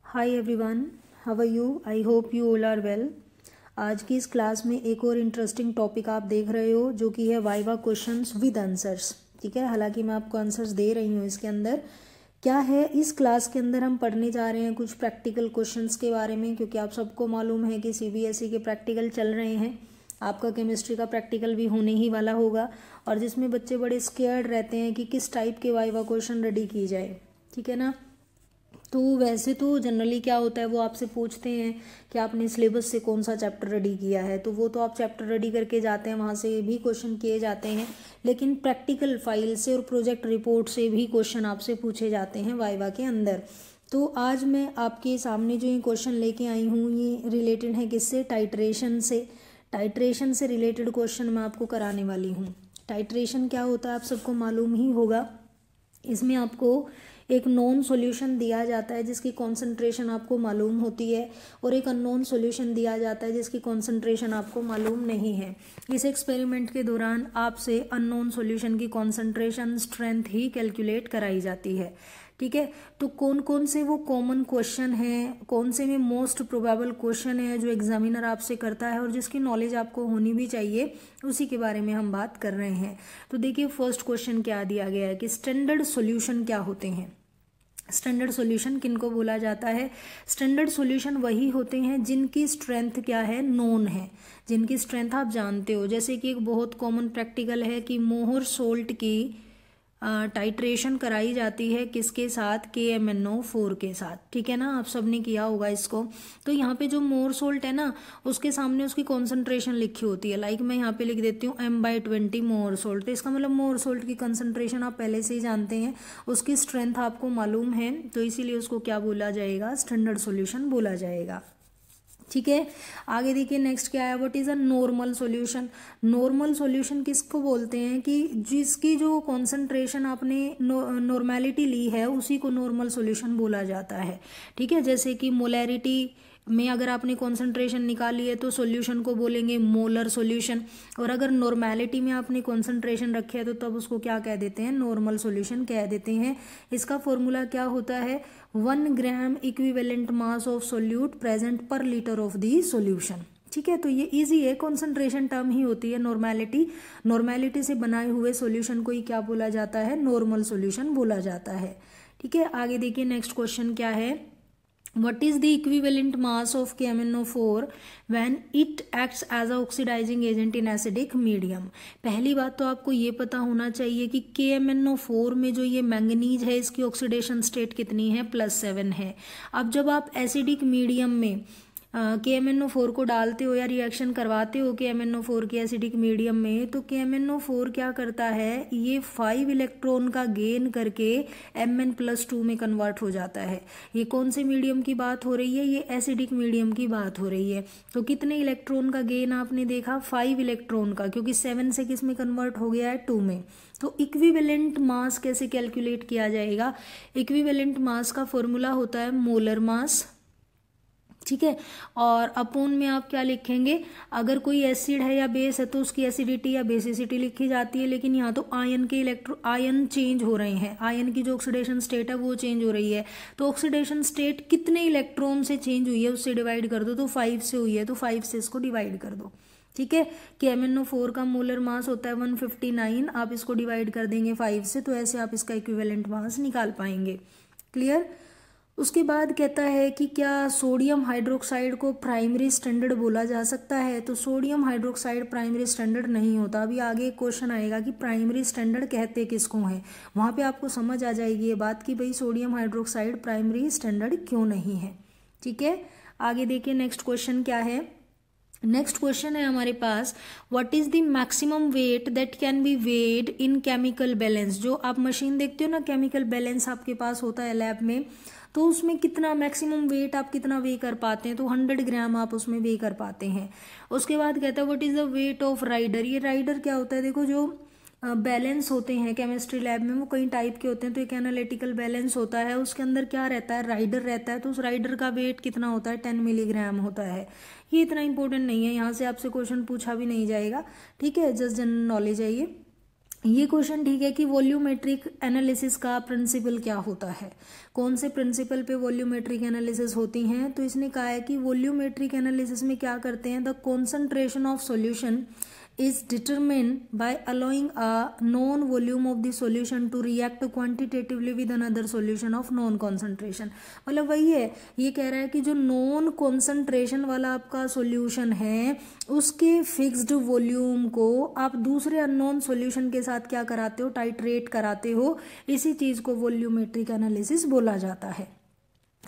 Hi everyone, how are you? I hope you all are well. आज की इस class में एक और इंटरेस्टिंग टॉपिक आप देख रहे हो जो कि है वाइवा क्वेश्चंस विद आंसर्स। ठीक है, हालांकि मैं आपको आंसर्स दे रही हूँ। इसके अंदर क्या है, इस क्लास के अंदर हम पढ़ने जा रहे हैं कुछ प्रैक्टिकल क्वेश्चंस के बारे में, क्योंकि आप सबको मालूम है कि सीबीएसई के प्रैक्टिकल चल रहे हैं। आपका केमिस्ट्री का प्रैक्टिकल भी होने ही वाला होगा, और जिसमें बच्चे बड़े स्केयर्ड रहते हैं कि किस टाइप के वाइवा क्वेश्चन रेडी की जाए। ठीक है ना। तो वैसे तो जनरली क्या होता है, वो आपसे पूछते हैं कि आपने सिलेबस से कौन सा चैप्टर रेडी किया है, तो वो तो आप चैप्टर रेडी करके जाते हैं, वहाँ से भी क्वेश्चन किए जाते हैं। लेकिन प्रैक्टिकल फाइल से और प्रोजेक्ट रिपोर्ट से भी क्वेश्चन आपसे पूछे जाते हैं वाइवा के अंदर। तो आज मैं आपके सामने जो ये क्वेश्चन लेके आई हूँ, ये रिलेटेड है किससे? टाइट्रेशन से। टाइट्रेशन से रिलेटेड क्वेश्चन मैं आपको कराने वाली हूँ। टाइट्रेशन क्या होता है आप सबको मालूम ही होगा। इसमें आपको एक नॉन सॉल्यूशन दिया जाता है जिसकी कॉन्सेंट्रेशन आपको मालूम होती है, और एक अननोन सॉल्यूशन दिया जाता है जिसकी कॉन्सेंट्रेशन आपको मालूम नहीं है। इस एक्सपेरिमेंट के दौरान आपसे अननोन सॉल्यूशन की कॉन्सेंट्रेशन स्ट्रेंथ ही कैलकुलेट कराई जाती है। ठीक है, तो कौन कौन से वो कॉमन क्वेश्चन हैं, कौन से में मोस्ट प्रोबेबल क्वेश्चन है जो एग्जामिनर आपसे करता है और जिसकी नॉलेज आपको होनी भी चाहिए, उसी के बारे में हम बात कर रहे हैं। तो देखिए फर्स्ट क्वेश्चन क्या दिया गया है कि स्टैंडर्ड सॉल्यूशन क्या होते हैं। स्टैंडर्ड सॉल्यूशन किनको बोला जाता है? स्टैंडर्ड सॉल्यूशन वही होते हैं जिनकी स्ट्रेंथ क्या है? नोन है, जिनकी स्ट्रेंथ आप जानते हो। जैसे कि एक बहुत कॉमन प्रैक्टिकल है कि मोहर सोल्ट की टाइट्रेशन कराई जाती है किसके साथ? KMnO4 के साथ। ठीक है ना, आप सबने किया होगा इसको। तो यहाँ पे जो मोर सोल्ट है ना, उसके सामने उसकी कॉन्सेंट्रेशन लिखी होती है। लाइक मैं यहाँ पे लिख देती हूँ M/20 मोर सोल्ट। तो इसका मतलब मोर सोल्ट की कंसंट्रेशन आप पहले से ही जानते हैं, उसकी स्ट्रेंथ आपको मालूम है, तो इसीलिए उसको क्या बोला जाएगा? स्टैंडर्ड सोल्यूशन बोला जाएगा। ठीक है, आगे देखिए नेक्स्ट क्या है, what is a normal solution. Normal solution किसको बोलते हैं? कि जिसकी जो कॉन्सेंट्रेशन आपने नॉर्मेलिटी ली है उसी को नॉर्मल सॉल्यूशन बोला जाता है। ठीक है, जैसे कि मोलैरिटी में अगर आपने कॉन्सेंट्रेशन निकाली है तो सॉल्यूशन को बोलेंगे मोलर सॉल्यूशन, और अगर नॉर्मेलिटी में आपने कॉन्सेंट्रेशन रखी है तो तब उसको क्या कह देते हैं? नॉर्मल सॉल्यूशन कह देते हैं। इसका फॉर्मूला क्या होता है? 1 gram equivalent mass of solute present पर लीटर ऑफ दी सॉल्यूशन। ठीक है, तो ये इजी है, कॉन्सेंट्रेशन टर्म ही होती है नॉर्मेलिटी। नॉर्मेलिटी से बनाए हुए सॉल्यूशन को ही क्या बोला जाता है? नॉर्मल सॉल्यूशन बोला जाता है। ठीक है, आगे देखिए नेक्स्ट क्वेश्चन क्या है, what is the equivalent mass of KMnO4 when it acts as a oxidizing agent in acidic medium। पहली बात तो आपको ये पता होना चाहिए कि KMnO4 में जो ये मैंगनीज है इसकी ऑक्सीडेशन स्टेट कितनी है? +7 है। अब जब आप एसिडिक मीडियम में KMnO4 को डालते हो या रिएक्शन करवाते हो KMnO4 के एसिडिक मीडियम में, तो KMnO4 क्या करता है? ये 5 इलेक्ट्रॉन का गेन करके Mn+2 में कन्वर्ट हो जाता है। ये कौन से मीडियम की बात हो रही है? ये एसिडिक मीडियम की बात हो रही है। तो कितने इलेक्ट्रॉन का गेन आपने देखा? 5 इलेक्ट्रॉन का, क्योंकि 7 से किस में कन्वर्ट हो गया है? 2 में। तो इक्विवेलेंट मास कैसे कैलकुलेट किया जाएगा? इक्विवेलेंट मास का फॉर्मूला होता है मोलर मास। ठीक है, और अपोन में आप क्या लिखेंगे? अगर कोई एसिड है या बेस है तो उसकी एसिडिटी या बेसिसिटी लिखी जाती है, लेकिन यहाँ तो आयन चेंज हो रहे हैं, आयन की जो ऑक्सीडेशन स्टेट है वो चेंज हो रही है। तो ऑक्सीडेशन स्टेट कितने इलेक्ट्रॉन से चेंज हुई है उससे डिवाइड कर दो, तो 5 से हुई है, तो 5 से इसको डिवाइड कर दो। ठीक है, KMnO4 का मोलर मास होता है 159, आप इसको डिवाइड कर देंगे 5 से, तो ऐसे आप इसका इक्विवेलेंट मास निकाल पाएंगे। क्लियर। उसके बाद कहता है कि क्या सोडियम हाइड्रोक्साइड को प्राइमरी स्टैंडर्ड बोला जा सकता है? तो सोडियम हाइड्रोक्साइड प्राइमरी स्टैंडर्ड नहीं होता। अभी आगे एक क्वेश्चन आएगा कि प्राइमरी स्टैंडर्ड कहते किसको हैं, वहाँ पे आपको समझ आ जाएगी ये बात कि भाई सोडियम हाइड्रोक्साइड प्राइमरी स्टैंडर्ड क्यों नहीं है। ठीक है, आगे देखिए नेक्स्ट क्वेश्चन क्या है। नेक्स्ट क्वेश्चन है हमारे पास, what is the maximum weight that can be weighed in chemical balance. जो आप मशीन देखते हो ना, केमिकल बैलेंस आपके पास होता है लैब में, तो उसमें कितना मैक्सिमम वेट आप कितना वे कर पाते हैं? तो 100 ग्राम आप उसमें वे कर पाते हैं। उसके बाद कहता है what is the weight of rider. ये राइडर क्या होता है? देखो जो बैलेंस होते हैं केमिस्ट्री लैब में वो कई टाइप के होते हैं। तो एक एनालिटिकल बैलेंस होता है, उसके अंदर क्या रहता है? राइडर रहता है। तो उस राइडर का वेट कितना होता है? 10 मिलीग्राम होता है। ये इतना इंपॉर्टेंट नहीं है, यहाँ से आपसे क्वेश्चन पूछा भी नहीं जाएगा। ठीक है, जस्ट जनरल नॉलेज है ये। ये क्वेश्चन ठीक है कि वॉल्यूमेट्रिक एनालिसिस का प्रिंसिपल क्या होता है, कौन से प्रिंसिपल पे वॉल्यूमेट्रिक एनालिसिस होती हैं। तो इसने कहा है कि वॉल्यूमेट्रिक एनालिसिस में क्या करते हैं, the concentration of solution is determined by allowing a known volume of the solution to react quantitatively with another solution of known concentration। मतलब वही है, ये कह रहा है कि जो नॉन कॉन्सेंट्रेशन वाला आपका सॉल्यूशन है उसके फिक्स्ड वॉल्यूम को आप दूसरे अननोन सॉल्यूशन के साथ क्या कराते हो, टाइट्रेट कराते हो। इसी चीज को वॉल्यूमेट्रिक एनालिसिस बोला जाता है।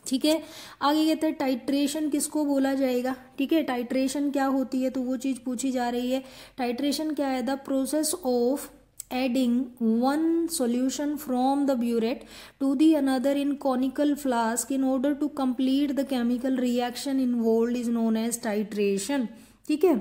ठीक है, आगे कहते हैं टाइट्रेशन किसको बोला जाएगा। ठीक है, टाइट्रेशन क्या होती है, तो वो चीज पूछी जा रही है। टाइट्रेशन क्या है, the process of adding one solution from the burette to the another in conical flask in order to complete the chemical reaction involved is known as titration. ठीक है,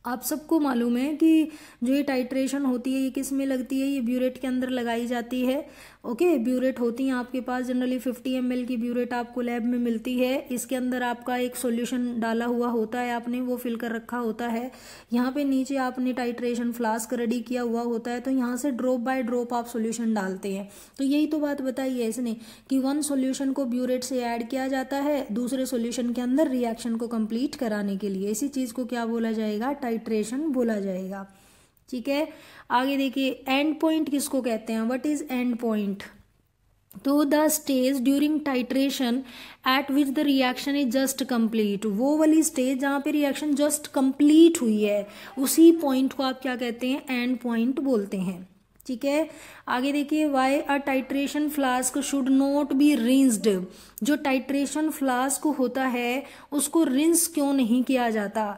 आप सबको मालूम है कि जो ये टाइट्रेशन होती है ये किस में लगती है, ये ब्यूरेट के अंदर लगाई जाती है। ओके, ब्यूरेट होती है आपके पास, जनरली 50 ml की ब्यूरेट आपको लैब में मिलती है। इसके अंदर आपका एक सॉल्यूशन डाला हुआ होता है, आपने वो फिल कर रखा होता है। यहाँ पे नीचे आपने टाइट्रेशन फ्लास्क रेडी किया हुआ होता है, तो यहाँ से ड्रॉप बाय ड्रॉप आप सॉल्यूशन डालते हैं। तो यही तो बात बताई है इसने कि वन सॉल्यूशन को ब्यूरेट से ऐड किया जाता है दूसरे सॉल्यूशन के अंदर रिएक्शन को कंप्लीट कराने के लिए। इसी चीज को क्या बोला जाएगा, टाइट्रेशन बोला जाएगा। ठीक है, आगे देखिए एंड पॉइंट किसको कहते हैं, व्हाट इज एंड पॉइंट। तो the stage during titration eight which the reaction is just complete, वो वाली स्टेज जहां पे रिएक्शन जस्ट कंप्लीट हुई है उसी पॉइंट को आप क्या कहते हैं, एंड पॉइंट बोलते हैं। ठीक है, आगे देखिए why a titration flask should not be rinsed. जो टाइट्रेशन फ्लास्क होता है उसको रिंस क्यों नहीं किया जाता।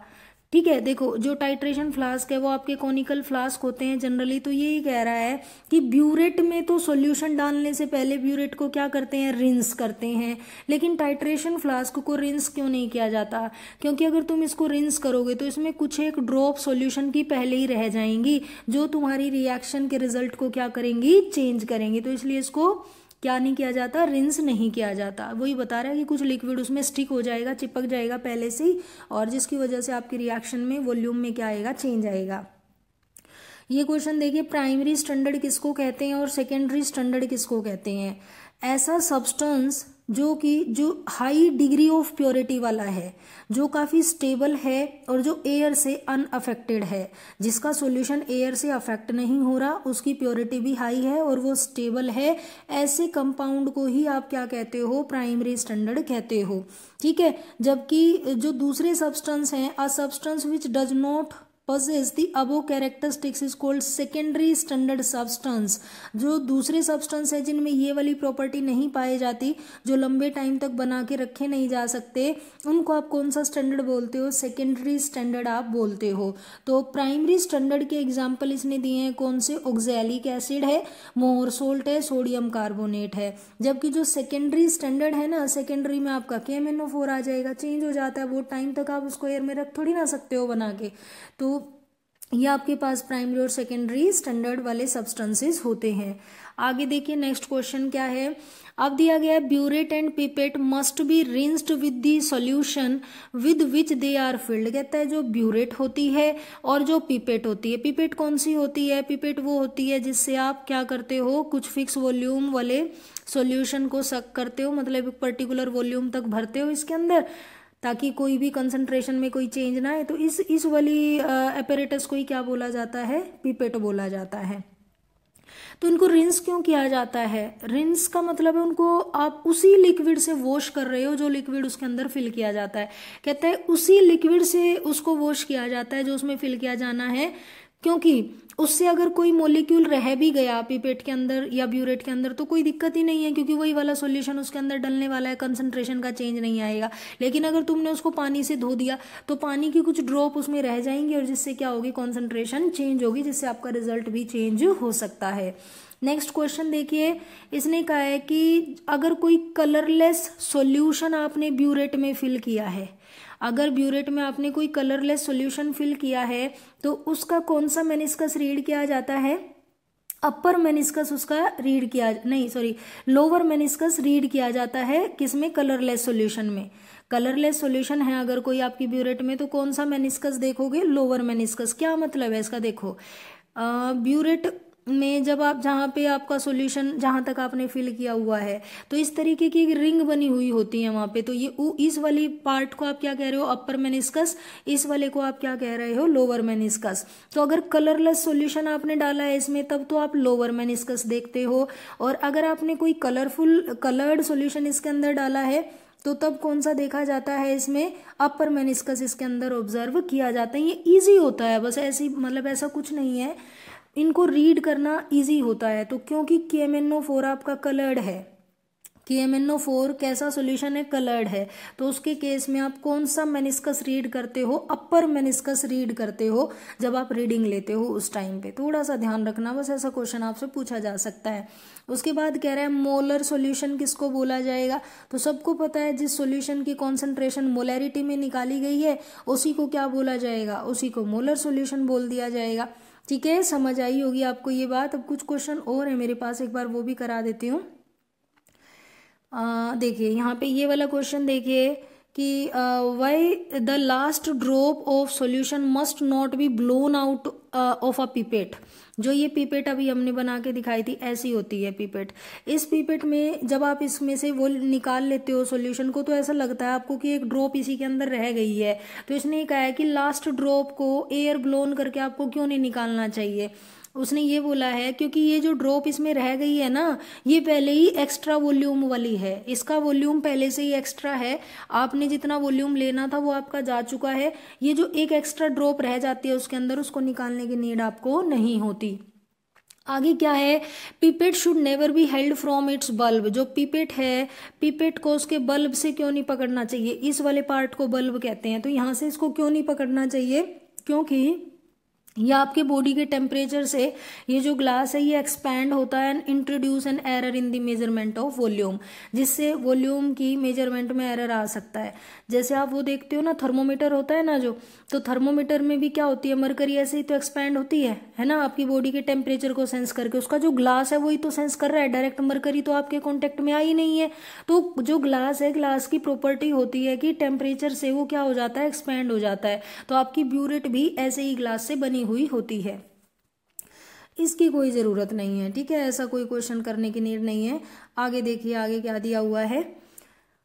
ठीक है, देखो जो टाइट्रेशन फ्लास्क है वो आपके कॉनिकल फ्लास्क होते हैं जनरली। तो यही कह रहा है कि ब्यूरेट में तो सॉल्यूशन डालने से पहले ब्यूरेट को क्या करते हैं, रिंस करते हैं। लेकिन टाइट्रेशन फ्लास्क को रिंस क्यों नहीं किया जाता, क्योंकि अगर तुम इसको रिंस करोगे तो इसमें कुछ एक ड्रॉप सॉल्यूशन की पहले ही रह जाएंगी जो तुम्हारी रिएक्शन के रिजल्ट को क्या करेंगी, चेंज करेंगी। तो इसलिए इसको क्या नहीं किया जाता, रिंस नहीं किया जाता। वही बता रहा है कि कुछ लिक्विड उसमें स्टिक हो जाएगा, चिपक जाएगा पहले से ही, और जिसकी वजह से आपकी रिएक्शन में वॉल्यूम में क्या आएगा, चेंज आएगा। ये क्वेश्चन देखिए, प्राइमरी स्टैंडर्ड किसको कहते हैं और सेकेंडरी स्टैंडर्ड किसको कहते हैं। ऐसा सब्सटेंस जो हाई डिग्री ऑफ प्योरिटी वाला है, जो काफी स्टेबल है और जो एयर से अनअफेक्टेड है, जिसका सॉल्यूशन एयर से अफेक्ट नहीं हो रहा, उसकी प्योरिटी भी हाई है और वो स्टेबल है, ऐसे कंपाउंड को ही आप क्या कहते हो, प्राइमरी स्टैंडर्ड कहते हो। ठीक है, जबकि जो दूसरे सब्सटेंस हैं, a substance which does not possess the above characteristics is called secondary standard substance। जो दूसरे सब्सटेंस है जिनमें ये वाली प्रॉपर्टी नहीं पाई जाती, जो लंबे टाइम तक बना के रखे नहीं जा सकते, उनको आप कौन सा स्टैंडर्ड बोलते हो, सेकेंडरी स्टैंडर्ड आप बोलते हो। तो प्राइमरी स्टैंडर्ड के एग्जाम्पल इसने दिए हैं, कौन से, ऑक्सैलिक एसिड है, मोर सोल्ट है, सोडियम कार्बोनेट है। जबकि जो सेकेंडरी स्टैंडर्ड है ना, सेकेंडरी में आपका KMnO4 आ जाएगा, चेंज हो जाता है, बहुत टाइम तक आप उसको एयर में रख थोड़ी ना सकते हो बना के। तो ये आपके पास प्राइमरी और सेकेंडरी स्टैंडर्ड वाले सब्सटेंसेस होते हैं। आगे देखिए नेक्स्ट क्वेश्चन क्या है, अब दिया गया है burette and pipette must be rinsed with the solution with which they are filled. कहता है जो ब्यूरेट होती है और जो पिपेट होती है, पिपेट कौन सी होती है, पिपेट वो होती है जिससे आप क्या करते हो, कुछ फिक्स वॉल्यूम वाले सॉल्यूशन को सक करते हो, मतलब एक पर्टिकुलर वॉल्यूम तक भरते हो इसके अंदर, ताकि कोई भी कंसंट्रेशन में कोई चेंज ना आए। तो इस वाली एपरेटस को ही क्या बोला जाता है, पिपेट बोला जाता है। तो इनको रिंस क्यों किया जाता है, रिंस का मतलब है उनको आप उसी लिक्विड से वॉश कर रहे हो जो लिक्विड उसके अंदर फिल किया जाता है। कहता है उसी लिक्विड से उसको वॉश किया जाता है जो उसमें फिल किया जाना है, क्योंकि उससे अगर कोई मॉलिक्यूल रह भी गया पिपेट के अंदर या ब्यूरेट के अंदर तो कोई दिक्कत ही नहीं है, क्योंकि वही वाला सॉल्यूशन उसके अंदर डलने वाला है, कंसंट्रेशन का चेंज नहीं आएगा। लेकिन अगर तुमने उसको पानी से धो दिया तो पानी की कुछ ड्रॉप उसमें रह जाएंगी और जिससे क्या होगी, कंसंट्रेशन चेंज होगी, जिससे आपका रिजल्ट भी चेंज हो सकता है। नेक्स्ट क्वेश्चन देखिए, इसने कहा है कि अगर कोई कलरलेस सॉल्यूशन आपने ब्यूरेट में फिल किया है, अगर ब्यूरेट में आपने कोई कलरलेस सॉल्यूशन फिल किया है तो उसका कौन सा मेनिस्कस रीड किया जाता है, अपर मेनिस्कस उसका रीड किया, नहीं सॉरी, लोअर मेनिस्कस रीड किया जाता है, किसमें, कलरलेस सॉल्यूशन में। कलरलेस सॉल्यूशन है अगर कोई आपकी ब्यूरेट में तो कौन सा मेनिस्कस देखोगे, लोअर मेनिस्कस। क्या मतलब है इसका, देखो ब्यूरेट में जब आप जहाँ पे आपका सॉल्यूशन जहाँ तक आपने फिल किया हुआ है तो इस तरीके की एक रिंग बनी हुई होती है वहाँ पे, तो ये इस वाली पार्ट को आप क्या कह रहे हो, अपर मेनिस्कस, इस वाले को आप क्या कह रहे हो, लोअर मेनिस्कस। तो अगर कलरलेस सॉल्यूशन आपने डाला है इसमें तब तो आप लोअर मेनिस्कस देखते हो, और अगर आपने कोई कलर्ड सॉल्यूशन इसके अंदर डाला है तो तब कौन सा देखा जाता है, इसमें अपर मेनिस्कस इसके अंदर ऑब्जर्व किया जाता है। ये इजी होता है, बस ऐसी मतलब ऐसा कुछ नहीं है, इनको रीड करना इजी होता है। तो क्योंकि KMnO4 आपका कलर्ड है, KMnO4 कैसा सॉल्यूशन है, कलर्ड है, तो उसके केस में आप कौन सा मेनिस्कस रीड करते हो, अपर मेनिस्कस रीड करते हो जब आप रीडिंग लेते हो उस टाइम पे। थोड़ा सा ध्यान रखना, बस ऐसा क्वेश्चन आपसे पूछा जा सकता है। उसके बाद कह रहा है मोलर सॉल्यूशन किसको बोला जाएगा, तो सबको पता है जिस सॉल्यूशन की कॉन्सेंट्रेशन मोलैरिटी में निकाली गई है उसी को क्या बोला जाएगा, उसी को मोलर सॉल्यूशन बोल दिया जाएगा। ठीक है, समझ आई होगी आपको ये बात। अब कुछ क्वेश्चन और है मेरे पास, एक बार वो भी करा देती हूँ। देखिए यहाँ पे ये वाला क्वेश्चन देखिए कि why the last drop of solution must not be blown out of a pipette. जो ये पिपेट अभी हमने बना के दिखाई थी ऐसी होती है पिपेट। इस पिपेट में जब आप इसमें से वो निकाल लेते हो सॉल्यूशन को तो ऐसा लगता है आपको कि एक ड्रॉप इसी के अंदर रह गई है, तो इसने ये कहा है कि लास्ट ड्रॉप को एयर ब्लोन करके आपको क्यों नहीं निकालना चाहिए। उसने ये बोला है क्योंकि ये जो ड्रॉप इसमें रह गई है ना, ये पहले ही एक्स्ट्रा वॉल्यूम वाली है, इसका वॉल्यूम पहले से ही एक्स्ट्रा है, आपने जितना वॉल्यूम लेना था वो आपका जा चुका है। ये जो एक एक्स्ट्रा ड्रॉप रह जाती है उसके अंदर, उसको निकालने की नीड आपको नहीं होती। आगे क्या है, pipette should never be held from its bulb. जो पिपेट है, पिपेट को उसके बल्ब से क्यों नहीं पकड़ना चाहिए, इस वाले पार्ट को बल्ब कहते हैं, तो यहाँ से इसको क्यों नहीं पकड़ना चाहिए, क्योंकि ये आपके बॉडी के टेम्परेचर से ये जो ग्लास है ये एक्सपैंड होता है and introduce an error in the measurement of volume, जिससे वॉल्यूम की मेजरमेंट में एरर आ सकता है। जैसे आप वो देखते हो ना, थर्मोमीटर होता है ना जो, तो थर्मोमीटर में भी क्या होती है, मरकरी ऐसे ही तो एक्सपैंड होती है ना, आपकी बॉडी के टेम्परेचर को सेंस करके। उसका जो ग्लास है वही तो सेंस कर रहा है, डायरेक्ट मरकरी तो आपके कॉन्टेक्ट में आई नहीं है। तो जो ग्लास है, ग्लास की प्रॉपर्टी होती है कि टेम्परेचर से वो क्या हो जाता है, एक्सपैंड हो जाता है। तो आपकी ब्यूरेट भी ऐसे ही ग्लास से बनी हुई होती है, इसकी कोई जरूरत नहीं है। ठीक है, ऐसा कोई क्वेश्चन करने की नीड नहीं है। आगे देखिए, आगे क्या दिया हुआ है।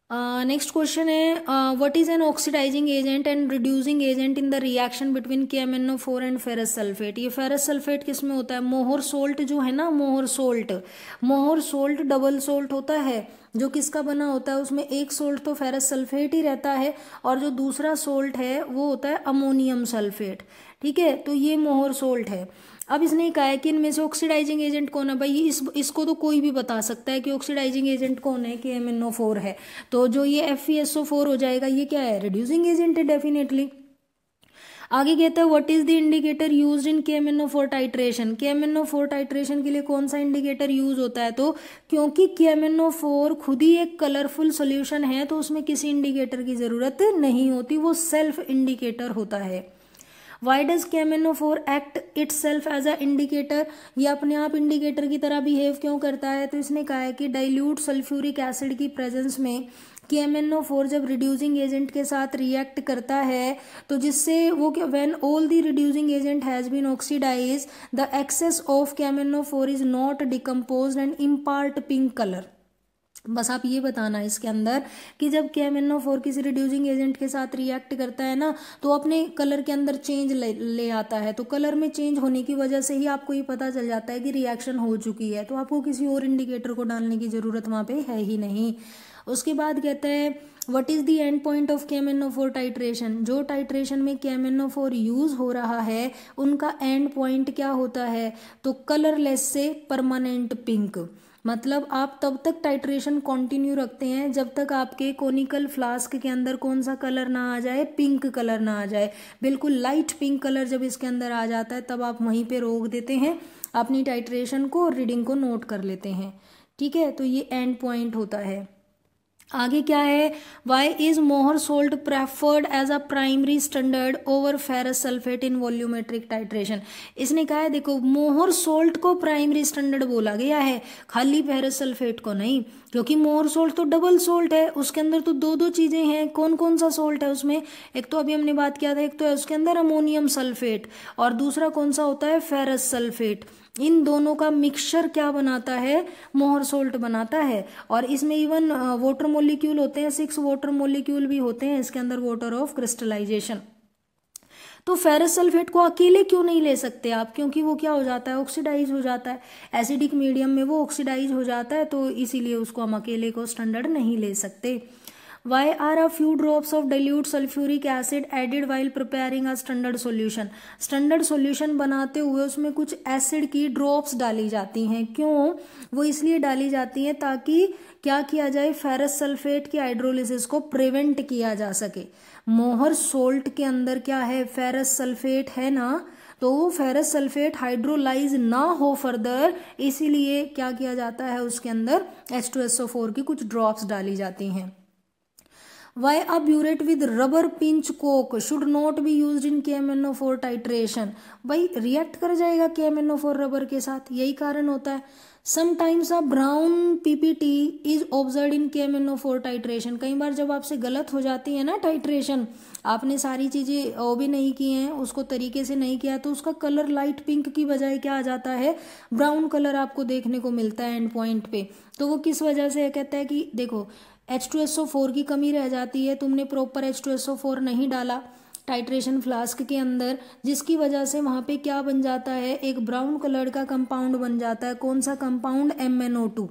नेक्स्ट क्वेश्चन है what is an oxidising agent and reducing agent in the reaction between KMnO4 and ferrous sulphate. ये फेरस सल्फेट किस में होता है, मोहर सोल्ट जो है ना, मोहर सोल्ट डबल सोल्ट होता है, जो किसका बना होता है, उसमें एक सोल्ट तो फेरस सल्फेट ही रहता है और जो दूसरा सोल्ट है वो होता है अमोनियम सल्फेट। ठीक है, तो ये मोहर सोल्ट है। अब इसने कहा है कि इनमें से ऑक्सीडाइजिंग एजेंट कौन है, भाई इसको तो कोई भी बता सकता है कि ऑक्सीडाइजिंग एजेंट कौन है, KMnO4 है। तो जो ये FeSO4 हो जाएगा, ये क्या है, रिड्यूसिंग एजेंट है डेफिनेटली। आगे कहता है what is the indicator used in KMnO4 titration. KMnO4 titration के लिए कौन सा इंडिकेटर यूज होता है, तो क्योंकि KMnO4 खुद ही एक कलरफुल सॉल्यूशन है तो उसमें किसी इंडिकेटर की जरूरत नहीं होती, वो सेल्फ इंडिकेटर होता है। Why does KMnO4 act itself as a indicator, ये अपने आप इंडिकेटर की तरह बिहेव क्यों करता है, तो इसने कहा है कि डाइल्यूट सल्फ्यूरिक एसिड की प्रेजेंस में KMnO4 जब रिड्यूसिंग एजेंट के साथ रिएक्ट करता है तो जिससे वो when all the reducing agent has been oxidise the excess of KMnO4 is not decomposed and impart pink colour. बस आप ये बताना इसके अंदर कि जब KMnO4 किसी रिड्यूसिंग एजेंट के साथ रिएक्ट करता है ना तो अपने कलर के अंदर चेंज ले आता है, तो कलर में चेंज होने की वजह से ही आपको ये पता चल जाता है कि रिएक्शन हो चुकी है, तो आपको किसी और इंडिकेटर को डालने की जरूरत वहां पे है ही नहीं। उसके बाद कहते हैं what is the end point of KMnO4 titration. जो टाइट्रेशन में KMnO4 यूज हो रहा है उनका एंड पॉइंट क्या होता है, तो कलरलेस से परमानेंट पिंक। मतलब आप तब तक टाइट्रेशन कंटिन्यू रखते हैं जब तक आपके कोनिकल फ्लास्क के अंदर कौन सा कलर ना आ जाए, पिंक कलर ना आ जाए। बिल्कुल लाइट पिंक कलर जब इसके अंदर आ जाता है तब आप वहीं पे रोक देते हैं अपनी टाइट्रेशन को और रीडिंग को नोट कर लेते हैं। ठीक है, तो ये एंड पॉइंट होता है। आगे क्या है, why is Mohr salt preferred as a primary standard over ferrous sulphate in volumetric titration. इसने कहा है, देखो मोहर सोल्ट को प्राइमरी स्टैंडर्ड बोला गया है, खाली फेरस सल्फेट को नहीं, क्योंकि मोहर सोल्ट तो डबल सोल्ट है, उसके अंदर तो दो दो चीजें हैं। कौन कौन सा सोल्ट है उसमें, एक तो अभी हमने बात किया था, एक तो है उसके अंदर अमोनियम सल्फेट, और दूसरा कौन सा होता है, फेरस सल्फेट। इन दोनों का मिक्सचर क्या बनाता है, मोहर सोल्ट बनाता है। और इसमें इवन वाटर मोलिक्यूल होते हैं, 6 वाटर मोलिक्यूल भी होते हैं इसके अंदर, वाटर ऑफ क्रिस्टलाइजेशन। तो फेरस सल्फेट को अकेले क्यों नहीं ले सकते आप, क्योंकि वो क्या हो जाता है, ऑक्सीडाइज हो जाता है, एसिडिक मीडियम में वो ऑक्सीडाइज हो जाता है, तो इसीलिए उसको हम अकेले को स्टैंडर्ड नहीं ले सकते। Why are a few drops of dilute sulfuric acid added while preparing a standard solution? Standard solution बनाते हुए उसमें कुछ एसिड की ड्रॉप्स डाली जाती हैं, क्यों, वो इसलिए डाली जाती हैं ताकि क्या किया जाए, फेरस सल्फेट की हाइड्रोलिसिस को प्रिवेंट किया जा सके। मोहर सोल्ट के अंदर क्या है, फेरस सल्फेट है ना, तो वो फेरस सल्फेट हाइड्रोलाइज ना हो फर्दर, इसीलिए क्या किया जाता है, उसके अंदर H2SO4 की कुछ ड्रॉप्स डाली जाती हैं। Why a burette with rubber pinch coke should not be used in KMnO4 titration? भाई रिएक्ट कर जाएगा KMnO4 रबर के साथ, यही कारण होता है। Sometimes a brown PPT is observed in KMnO4 titration. कई बार जब आपसे गलत हो जाती है ना टाइट्रेशन, आपने सारी चीजें वो भी नहीं की हैं, उसको तरीके से नहीं किया, तो उसका कलर लाइट पिंक की बजाय क्या आ जाता है, ब्राउन कलर आपको देखने को मिलता है एंड पॉइंट पे। तो वो किस वजह से, कहता है कि देखो H2SO4 की कमी रह जाती है, तुमने प्रॉपर H2SO4 नहीं डाला टाइट्रेशन फ्लास्क के अंदर, जिसकी वजह से वहां पे क्या बन जाता है, एक ब्राउन कलर का कंपाउंड बन जाता है। कौन सा कंपाउंड, MnO2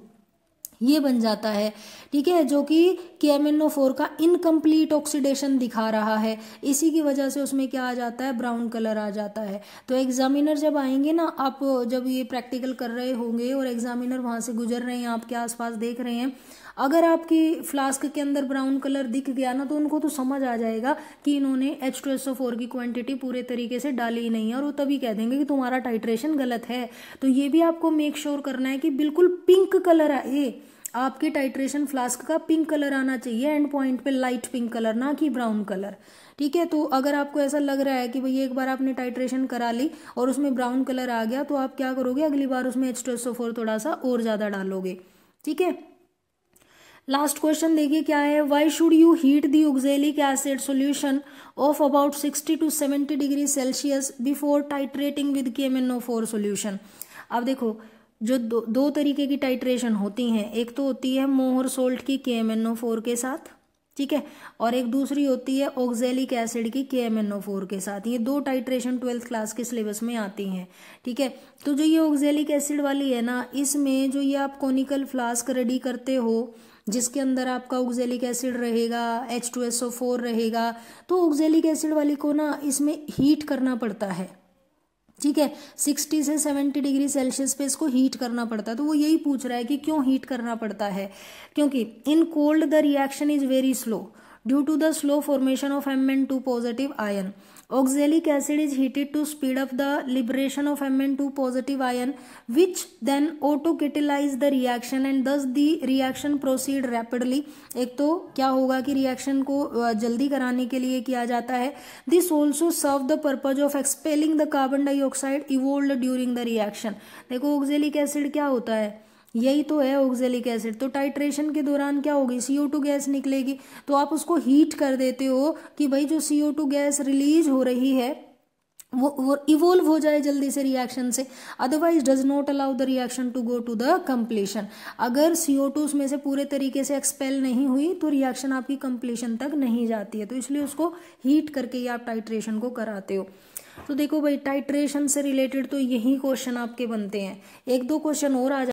ये बन जाता है, ठीक है, जो कि KMnO4 का इनकम्प्लीट ऑक्सीडेशन दिखा रहा है, इसी की वजह से उसमें क्या आ जाता है, ब्राउन कलर आ जाता है। तो एग्जामिनर जब आएंगे ना, आप जब ये प्रैक्टिकल कर रहे होंगे और एग्जामिनर वहां से गुजर रहे हैं, आपके आसपास देख रहे हैं, अगर आपकी फ्लास्क के अंदर ब्राउन कलर दिख गया ना, तो उनको तो समझ आ जाएगा कि इन्होंने H2SO4 की क्वांटिटी पूरे तरीके से डाली ही नहीं है, और वो तभी कह देंगे कि तुम्हारा टाइट्रेशन गलत है। तो ये भी आपको मेक श्योर करना है कि बिल्कुल पिंक कलर आए, आपके टाइट्रेशन फ्लास्क का पिंक कलर आना चाहिए एंड पॉइंट पे, लाइट पिंक कलर, ना कि ब्राउन कलर, ठीक है। तो अगर आपको ऐसा लग रहा है कि भाई एक बार आपने टाइट्रेशन करा ली और उसमें ब्राउन कलर आ गया, तो आप क्या करोगे, अगली बार उसमें H2SO4 थोड़ा सा और ज्यादा डालोगे, ठीक है। लास्ट क्वेश्चन देखिए क्या है, why should you heat the oxalic acid solution of about 60 to 70 degree Celsius before titrating with KMnO4 solution. अब देखो, जो दो तरीके की टाइट्रेशन होती हैं, एक तो होती है मोहर सोल्ट की KMnO4 के साथ, ठीक है, और एक दूसरी होती है ऑक्जेलिक एसिड की KMnO4 के साथ। ये दो टाइट्रेशन 12th क्लास के सिलेबस में आती हैं, ठीक है। तो जो ये ऑक्जेलिक एसिड वाली है ना, इसमें जो ये आप कोनिकल फ्लास्क रेडी करते हो, जिसके अंदर आपका ऑक्जेलिक एसिड रहेगा, H2SO4 रहेगा, तो ऑक्जेलिक एसिड वाली को ना इसमें हीट करना पड़ता है, ठीक है, 60 से 70 डिग्री सेल्सियस पे इसको हीट करना पड़ता है। तो वो यही पूछ रहा है कि क्यों हीट करना पड़ता है, क्योंकि in cold the reaction is very slow due to the slow formation of Mn2 positive ion. Oxalic acid is heated to speed up the liberation of Mn2 positive ion, which then auto-catalyze the reaction and thus the reaction proceed rapidly। एक तो क्या होगा कि reaction को जल्दी कराने के लिए किया जाता है। This also serve the purpose of expelling the carbon dioxide evolved during the reaction। देखो ऑक्जेलिक एसिड क्या होता है, यही तो है ऑक्जेलिक एसिड। तो टाइट्रेशन के दौरान क्या होगी, CO2 गैस निकलेगी, तो आप उसको हीट कर देते हो कि भाई जो CO2 गैस रिलीज हो रही है वो इवोल्व हो जाए जल्दी से रिएक्शन से, otherwise does not allow the reaction to go to the completion. अगर CO2 उसमें से पूरे तरीके से एक्सपेल नहीं हुई तो रिएक्शन आपकी कंप्लीशन तक नहीं जाती है, तो इसलिए उसको हीट करके ही आप टाइट्रेशन को कराते हो। तो देखो भाई, टाइट्रेशन से रिलेटेड तो यही क्वेश्चन आपके बनते हैं, एक दो क्वेश्चन और आ